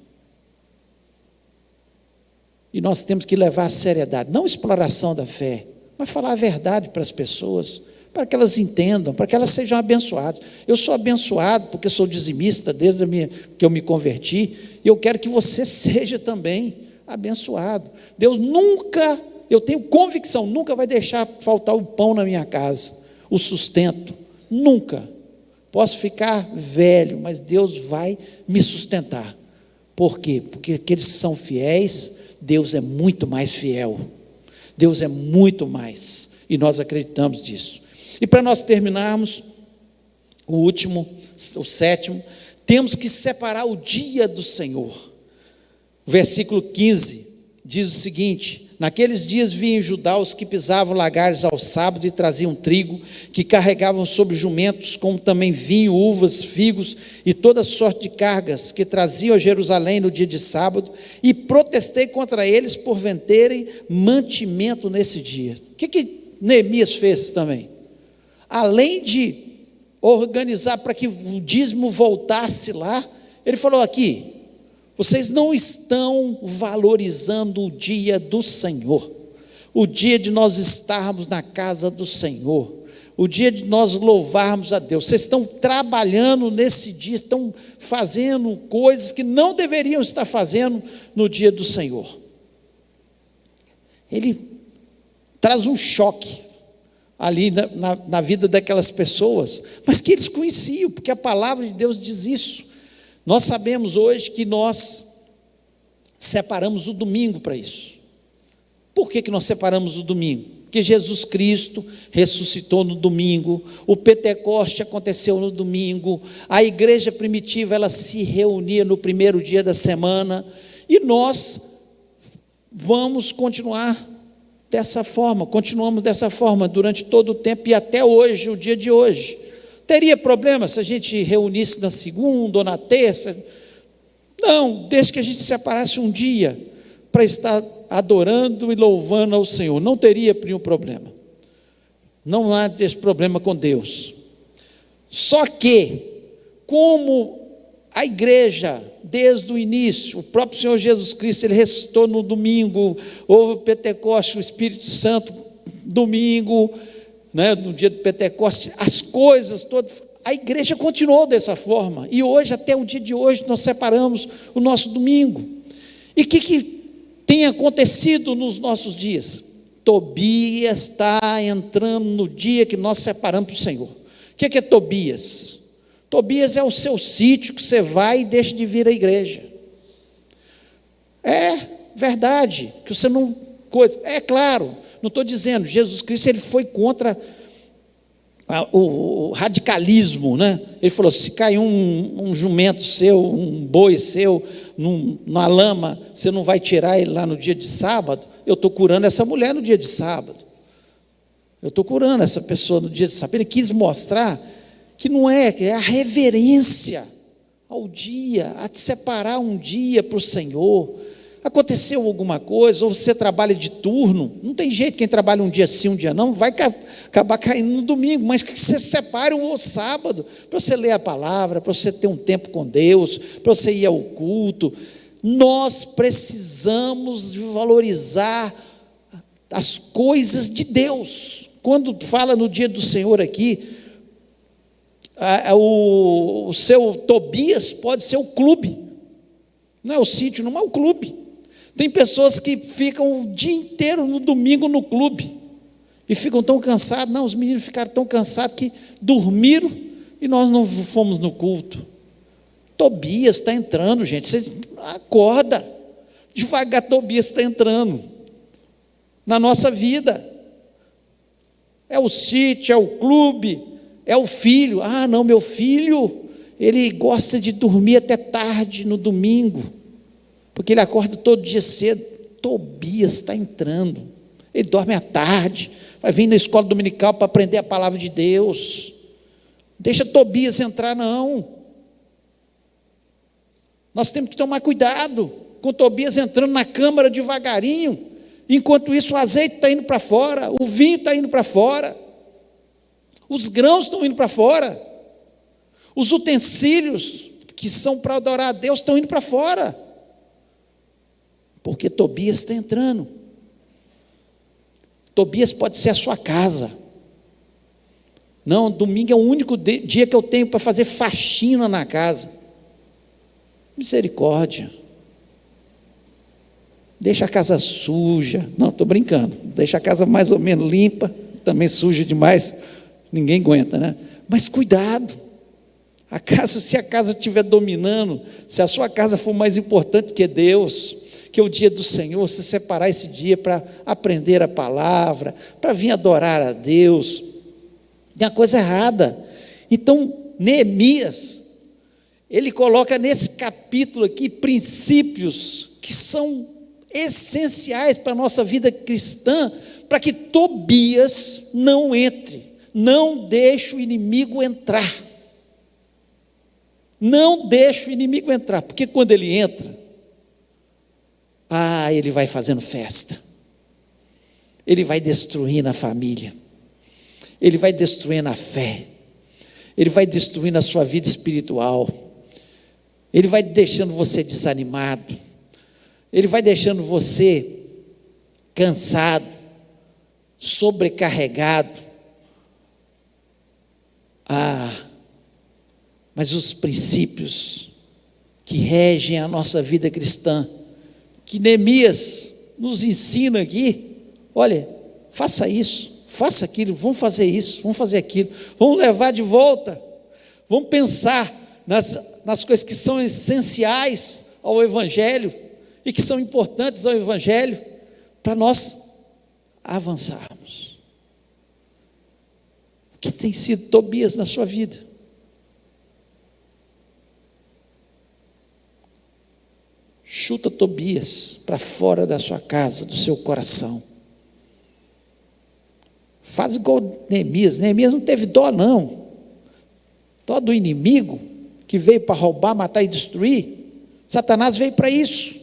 E nós temos que levar a seriedade, não exploração da fé, mas falar a verdade para as pessoas, para que elas entendam, para que elas sejam abençoadas. Eu sou abençoado porque sou dizimista desde que eu me converti, e eu quero que você seja também abençoado. Deus nunca, eu tenho convicção, nunca vai deixar faltar o pão na minha casa, o sustento, nunca. Posso ficar velho, mas Deus vai me sustentar. Por quê? Porque aqueles que são fiéis, Deus é muito mais fiel. Deus é muito mais, e nós acreditamos disso. E para nós terminarmos, o 7º, temos que separar o dia do Senhor. O versículo 15 diz o seguinte: naqueles dias vinham em Judá os que pisavam lagares ao sábado e traziam trigo, que carregavam sobre jumentos, como também vinho, uvas, figos e toda sorte de cargas, que traziam a Jerusalém no dia de sábado, e protestei contra eles por venderem mantimento nesse dia. O que Neemias fez também? Além de organizar para que o dízimo voltasse lá, ele falou aqui: vocês não estão valorizando o dia do Senhor, o dia de nós estarmos na casa do Senhor, o dia de nós louvarmos a Deus. Vocês estão trabalhando nesse dia, estão fazendo coisas que não deveriam estar fazendo no dia do Senhor. Ele traz um choque ali na vida daquelas pessoas, mas que eles conheciam, porque a palavra de Deus diz isso. Nós sabemos hoje que nós separamos o domingo para isso. Por que nós separamos o domingo? Porque Jesus Cristo ressuscitou no domingo, o Pentecoste aconteceu no domingo, a igreja primitiva ela se reunia no primeiro dia da semana, e nós vamos continuar dessa forma, continuamos dessa forma durante todo o tempo e até hoje, o dia de hoje. Teria problema se a gente reunisse na segunda ou na terça? Não, desde que a gente separasse um dia para estar adorando e louvando ao Senhor, não teria nenhum problema. Não há esse problema com Deus. Só que, como a igreja, desde o início, o próprio Senhor Jesus Cristo, ele ressuscitou no domingo, houve o Pentecoste, o Espírito Santo, domingo, no dia do Pentecoste, as coisas todas, a igreja continuou dessa forma, e hoje, até o dia de hoje, nós separamos o nosso domingo. E o que tem acontecido nos nossos dias? Tobias está entrando no dia que nós separamos para o Senhor. O que é Tobias? Tobias é o seu sítio que você vai e deixa de vir à igreja. É verdade, que você não... É claro, não estou dizendo, Jesus Cristo ele foi contra o radicalismo, né? Ele falou: se cair um jumento seu, um boi seu, na lama, você não vai tirar ele lá no dia de sábado? Eu estou curando essa mulher no dia de sábado, eu estou curando essa pessoa no dia de sábado. Ele quis mostrar que não é a reverência ao dia, a separar um dia para o Senhor. Aconteceu alguma coisa, ou você trabalha de turno, não tem jeito, quem trabalha um dia sim, um dia não, vai acabar caindo no domingo, mas que você separe o sábado, para você ler a palavra, para você ter um tempo com Deus, para você ir ao culto. Nós precisamos valorizar as coisas de Deus. Quando fala no dia do Senhor aqui, o seu Tobias pode ser o clube, não é o sítio, não é o clube. Tem pessoas que ficam o dia inteiro no domingo no clube e ficam tão cansados. Não, os meninos ficaram tão cansados que dormiram e nós não fomos no culto. Tobias está entrando, gente, vocês acorda, devagar. Tobias está entrando na nossa vida. É o sítio, é o clube, é o filho. Ah, não, meu filho, ele gosta de dormir até tarde no domingo, porque ele acorda todo dia cedo. Tobias está entrando, ele dorme à tarde, vai vir na escola dominical para aprender a palavra de Deus. Deixa Tobias entrar, não. Nós temos que tomar cuidado com Tobias entrando na câmara devagarinho, enquanto isso o azeite está indo para fora, o vinho está indo para fora, os grãos estão indo para fora, os utensílios que são para adorar a Deus estão indo para fora, porque Tobias está entrando. Tobias pode ser a sua casa. Não, domingo é o único dia que eu tenho para fazer faxina na casa. Misericórdia. Deixa a casa suja. Não, estou brincando. Deixa a casa mais ou menos limpa. Também suja demais, ninguém aguenta, né? Mas cuidado. Se a casa estiver dominando, se a sua casa for mais importante que Deus, que é o dia do Senhor, você separar esse dia para aprender a palavra, para vir adorar a Deus, tem uma coisa errada. Então, Neemias, ele coloca nesse capítulo aqui princípios que são essenciais para a nossa vida cristã, para que Tobias não entre, não deixe o inimigo entrar. Não deixe o inimigo entrar, porque quando ele entra, ele vai fazendo festa, ele vai destruindo a família, ele vai destruindo a fé, ele vai destruindo a sua vida espiritual, ele vai deixando você desanimado, ele vai deixando você cansado, sobrecarregado. Mas os princípios que regem a nossa vida cristã, que Neemias nos ensina aqui, olha, faça isso, faça aquilo, vamos fazer isso, vamos fazer aquilo, vamos levar de volta, vamos pensar nas coisas que são essenciais ao Evangelho e que são importantes ao Evangelho, para nós avançarmos. O que tem sido Tobias na sua vida? Chuta Tobias para fora da sua casa, do seu coração. Faz igual Neemias. Neemias não teve dó, não. Dó do inimigo que veio para roubar, matar e destruir. Satanás veio para isso.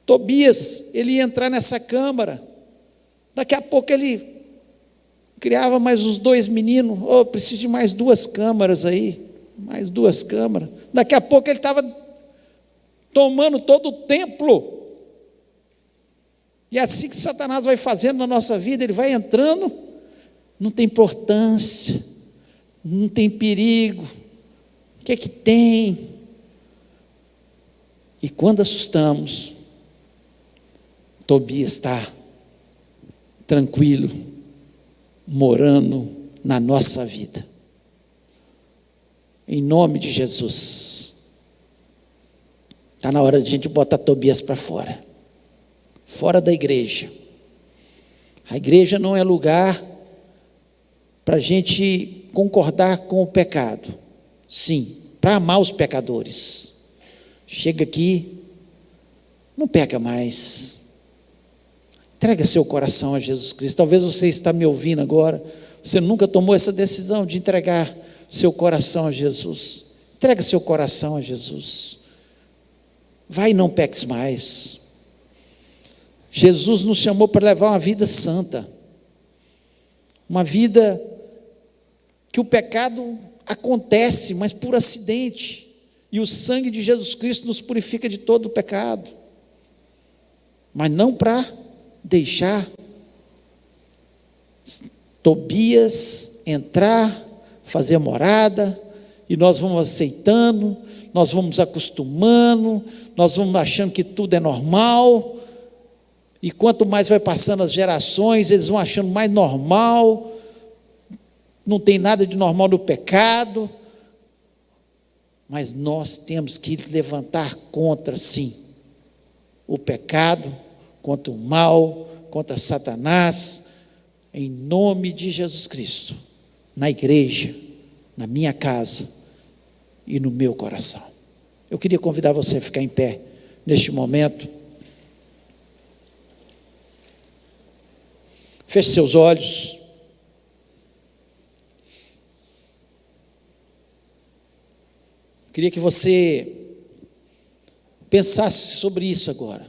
Tobias, ele ia entrar nessa câmara. Daqui a pouco ele criava mais uns 2 meninos. Preciso de mais 2 câmaras aí. Mais 2 câmaras. Daqui a pouco ele estava tomando todo o templo. E é assim que Satanás vai fazendo na nossa vida, ele vai entrando, não tem importância, não tem perigo, o que é que tem? E quando assustamos, Tobias está tranquilo, morando na nossa vida. Em nome de Jesus. Está na hora de a gente botar Tobias para fora. Fora da igreja. A igreja não é lugar para a gente concordar com o pecado. Sim, para amar os pecadores. Chega aqui, não peca mais. Entrega seu coração a Jesus Cristo. Talvez você está me ouvindo agora, você nunca tomou essa decisão de entregar seu coração a Jesus. Entrega seu coração a Jesus. Vai e não peques mais. Jesus nos chamou para levar uma vida santa, uma vida que o pecado acontece, mas por acidente, e o sangue de Jesus Cristo nos purifica de todo o pecado, mas não para deixar Tobias entrar, fazer morada, e nós vamos aceitando, nós vamos acostumando, nós vamos achando que tudo é normal, e quanto mais vai passando as gerações, eles vão achando mais normal, não tem nada de normal no pecado, mas nós temos que levantar contra, sim, o pecado, contra o mal, contra Satanás, em nome de Jesus Cristo, na igreja, na minha casa e no meu coração. Eu queria convidar você a ficar em pé neste momento. Feche seus olhos. Eu queria que você pensasse sobre isso agora.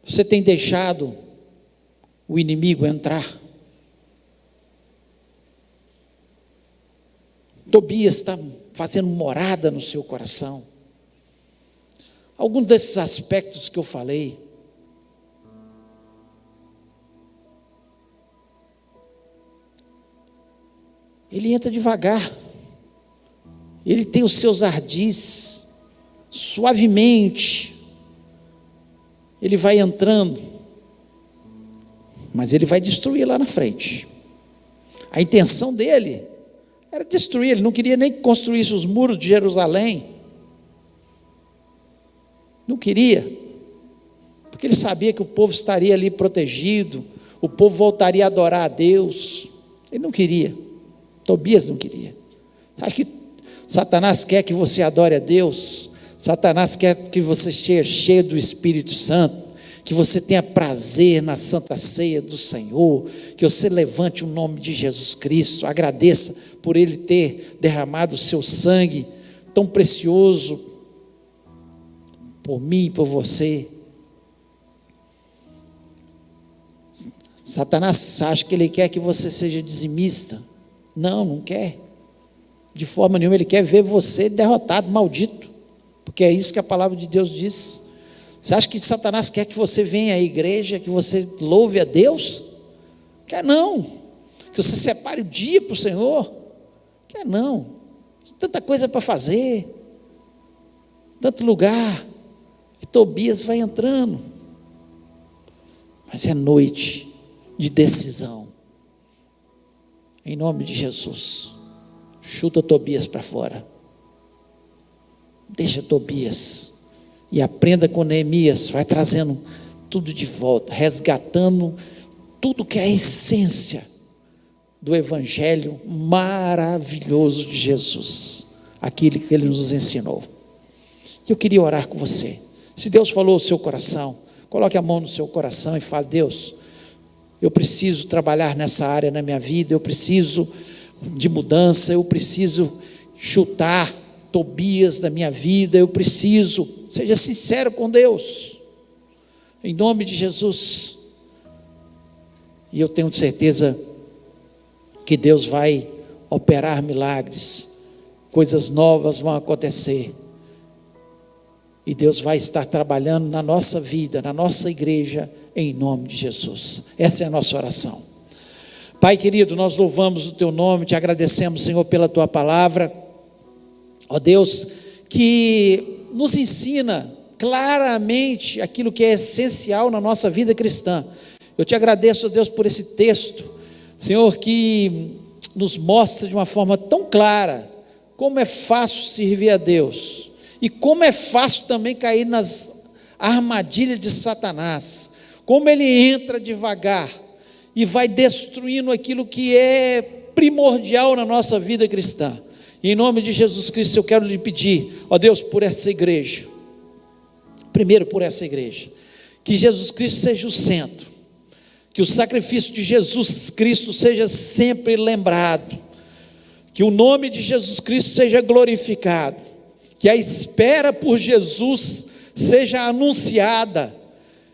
Você tem deixado o inimigo entrar? Tobias está fazendo morada no seu coração. Algum desses aspectos que eu falei, ele entra devagar, ele tem os seus ardis, suavemente, ele vai entrando, mas ele vai destruir lá na frente. A intenção dele era destruir, ele não queria nem que construísse os muros de Jerusalém, não queria, porque ele sabia que o povo estaria ali protegido, o povo voltaria a adorar a Deus, ele não queria. Tobias não queria. Acho que Satanás quer que você adore a Deus, Satanás quer que você seja cheio do Espírito Santo, que você tenha prazer na santa ceia do Senhor, que você levante o nome de Jesus Cristo, agradeça por Ele ter derramado o seu sangue tão precioso por mim e por você. Satanás acha que ele quer que você seja dizimista. Não quer. De forma nenhuma, ele quer ver você derrotado, maldito. Porque é isso que a palavra de Deus diz. Você acha que Satanás quer que você venha à igreja, que você louve a Deus? Quer não. Que você separe o dia para o Senhor? Quer não. Tanta coisa para fazer, tanto lugar. E Tobias vai entrando. Mas é noite de decisão. Em nome de Jesus, chuta Tobias para fora. Deixa Tobias e aprenda com Neemias, vai trazendo tudo de volta, resgatando tudo que é a essência do evangelho maravilhoso de Jesus, aquilo que ele nos ensinou. Eu queria orar com você. Se Deus falou ao seu coração, coloque a mão no seu coração e fale: Deus, eu preciso trabalhar nessa área na minha vida, eu preciso de mudança, eu preciso chutar Tobias da minha vida, eu preciso. Seja sincero com Deus, em nome de Jesus. E eu tenho certeza que Deus vai operar milagres, coisas novas vão acontecer, e Deus vai estar trabalhando na nossa vida, na nossa igreja, em nome de Jesus. Essa é a nossa oração. Pai querido, nós louvamos o teu nome, te agradecemos, Senhor, pela tua palavra, ó Deus, que nos ensina claramente aquilo que é essencial na nossa vida cristã. Eu te agradeço, ó Deus, por esse texto, Senhor, que nos mostra de uma forma tão clara como é fácil servir a Deus e como é fácil também cair nas armadilhas de Satanás, como ele entra devagar e vai destruindo aquilo que é primordial na nossa vida cristã. E em nome de Jesus Cristo eu quero lhe pedir, ó Deus, por essa igreja, primeiro por essa igreja, que Jesus Cristo seja o centro, que o sacrifício de Jesus Cristo seja sempre lembrado, que o nome de Jesus Cristo seja glorificado, que a espera por Jesus seja anunciada,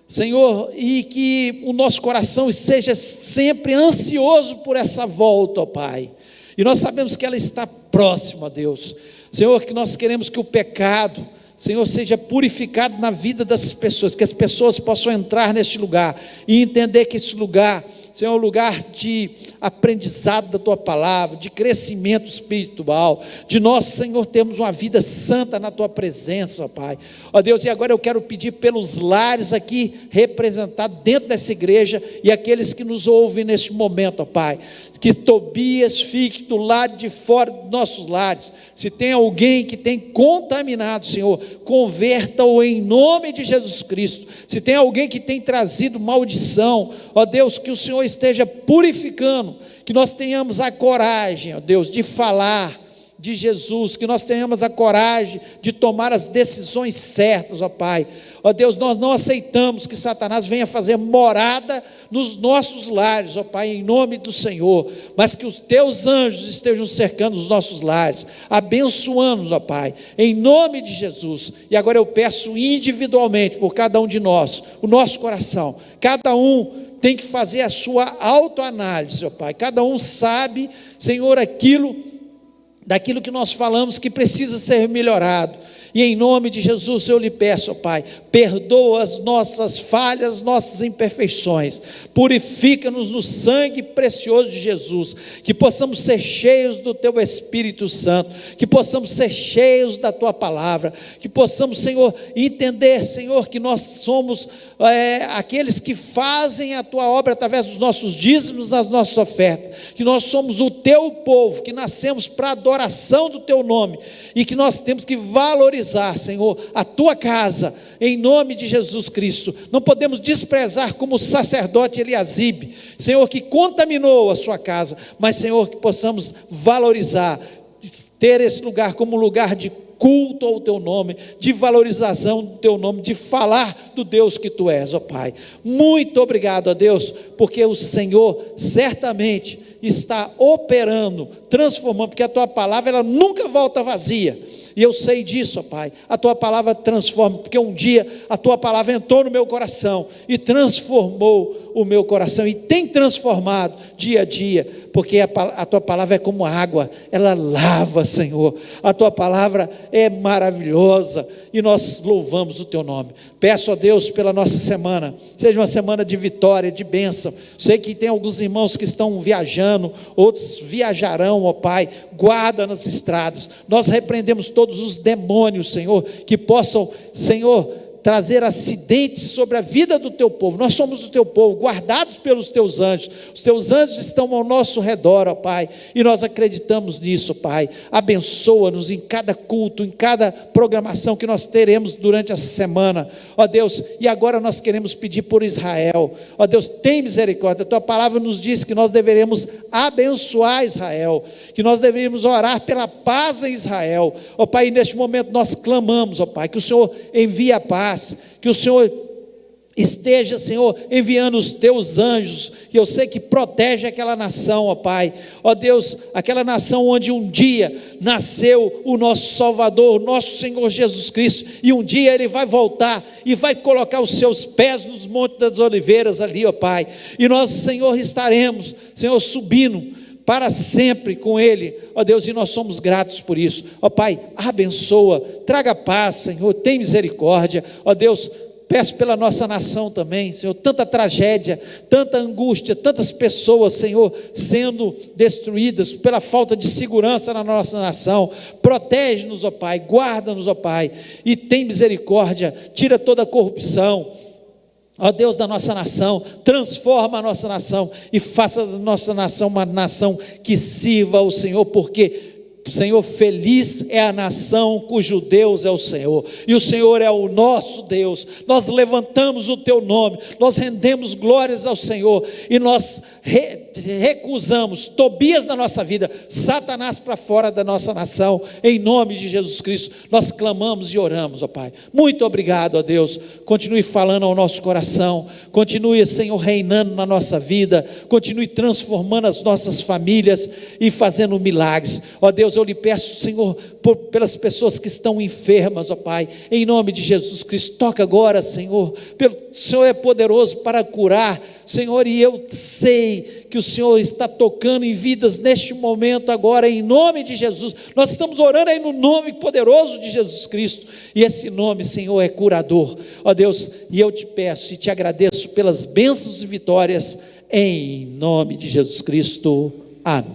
Senhor, e que o nosso coração seja sempre ansioso por essa volta, ó Pai. E nós sabemos que ela está próxima, Deus. Senhor, que nós queremos que o pecado, Senhor, seja purificado na vida das pessoas, que as pessoas possam entrar neste lugar e entender que esse lugar, Senhor, é um lugar de aprendizado da tua palavra, de crescimento espiritual, de nós, Senhor, termos uma vida santa na tua presença, ó Pai. Ó Deus, e agora eu quero pedir pelos lares aqui representados dentro dessa igreja e aqueles que nos ouvem neste momento, ó Pai, que Tobias fique do lado de fora dos nossos lares. Se tem alguém que tem contaminado, Senhor, converta-o em nome de Jesus Cristo. Se tem alguém que tem trazido maldição, ó Deus, que o Senhor esteja purificando, que nós tenhamos a coragem, ó Deus, de falar de Jesus, que nós tenhamos a coragem de tomar as decisões certas, ó Pai. Ó Deus, nós não aceitamos que Satanás venha fazer morada nos nossos lares, ó Pai, em nome do Senhor, mas que os teus anjos estejam cercando os nossos lares, abençoando-nos, ó Pai, em nome de Jesus. E agora eu peço individualmente por cada um de nós, o nosso coração, cada um tem que fazer a sua autoanálise, ó Pai, cada um sabe, Senhor, daquilo que nós falamos que precisa ser melhorado. E em nome de Jesus eu lhe peço, ó Pai, perdoa as nossas falhas, nossas imperfeições, purifica-nos no sangue precioso de Jesus, que possamos ser cheios do Teu Espírito Santo, que possamos ser cheios da Tua Palavra, que possamos, Senhor, entender, Senhor, que nós somos aqueles que fazem a Tua obra através dos nossos dízimos, das nossas ofertas, que nós somos o Teu povo, que nascemos para a adoração do Teu nome, e que nós temos que valorizar, Senhor, a Tua casa, em nome de Jesus Cristo. Não podemos desprezar como o sacerdote Eliasibe, Senhor, que contaminou a sua casa, mas, Senhor, que possamos valorizar, ter esse lugar como lugar de culto ao Teu nome, de valorização do Teu nome, de falar do Deus que Tu és, ó Pai. Muito obrigado, ó Deus, porque o Senhor certamente está operando, transformando, porque a Tua palavra ela nunca volta vazia. E eu sei disso, ó Pai, a Tua palavra transforma, porque um dia a Tua palavra entrou no meu coração e transformou o meu coração, e tem transformado dia a dia, porque a Tua palavra é como água, ela lava, Senhor, a Tua palavra é maravilhosa, e nós louvamos o Teu nome. Peço a Deus pela nossa semana, seja uma semana de vitória, de bênção. Sei que tem alguns irmãos que estão viajando, outros viajarão, ó Pai, guarda nas estradas. Nós repreendemos todos os demônios, Senhor, que possam, Senhor, trazer acidentes sobre a vida do Teu povo. Nós somos o Teu povo, guardados pelos Teus anjos. Os Teus anjos estão ao nosso redor, ó Pai, e nós acreditamos nisso, Pai. Abençoa-nos em cada culto, em cada programação que nós teremos durante essa semana, ó Deus. E agora nós queremos pedir por Israel, ó Deus, tem misericórdia. A Tua palavra nos diz que nós deveremos abençoar Israel, que nós deveríamos orar pela paz em Israel, ó Pai. E neste momento nós clamamos, ó Pai, que o Senhor envie a paz, que o Senhor esteja, Senhor, enviando os Teus anjos, que eu sei que protege aquela nação, ó Pai, ó Deus, aquela nação onde um dia nasceu o nosso Salvador, o nosso Senhor Jesus Cristo, e um dia Ele vai voltar, e vai colocar os Seus pés nos Montes das Oliveiras ali, ó Pai, e nós, Senhor, estaremos, Senhor, subindo para sempre com Ele, ó Deus, e nós somos gratos por isso, ó Pai, abençoa, traga paz, Senhor, tem misericórdia, ó Deus. Peço pela nossa nação também, Senhor, tanta tragédia, tanta angústia, tantas pessoas, Senhor, sendo destruídas pela falta de segurança na nossa nação. Protege-nos, ó Pai, guarda-nos, ó Pai, e tem misericórdia, tira toda a corrupção, ó Deus, da nossa nação, transforma a nossa nação e faça da nossa nação uma nação que sirva ao Senhor, porque, Senhor, feliz é a nação cujo Deus é o Senhor, e o Senhor é o nosso Deus. Nós levantamos o Teu nome, nós rendemos glórias ao Senhor, e nós recusamos Tobias na nossa vida, Satanás para fora da nossa nação, em nome de Jesus Cristo. Nós clamamos e oramos, ó Pai. Muito obrigado, ó Deus. Continue falando ao nosso coração, continue, Senhor, reinando na nossa vida, continue transformando as nossas famílias e fazendo milagres, ó Deus. Eu lhe peço, Senhor, pelas pessoas que estão enfermas, ó Pai, em nome de Jesus Cristo, toca agora, Senhor, o Senhor é poderoso para curar, Senhor, e eu sei que o Senhor está tocando em vidas neste momento agora, em nome de Jesus. Nós estamos orando aí no nome poderoso de Jesus Cristo, e esse nome, Senhor, é curador, ó Deus. E eu te peço e te agradeço pelas bênçãos e vitórias, em nome de Jesus Cristo, amém.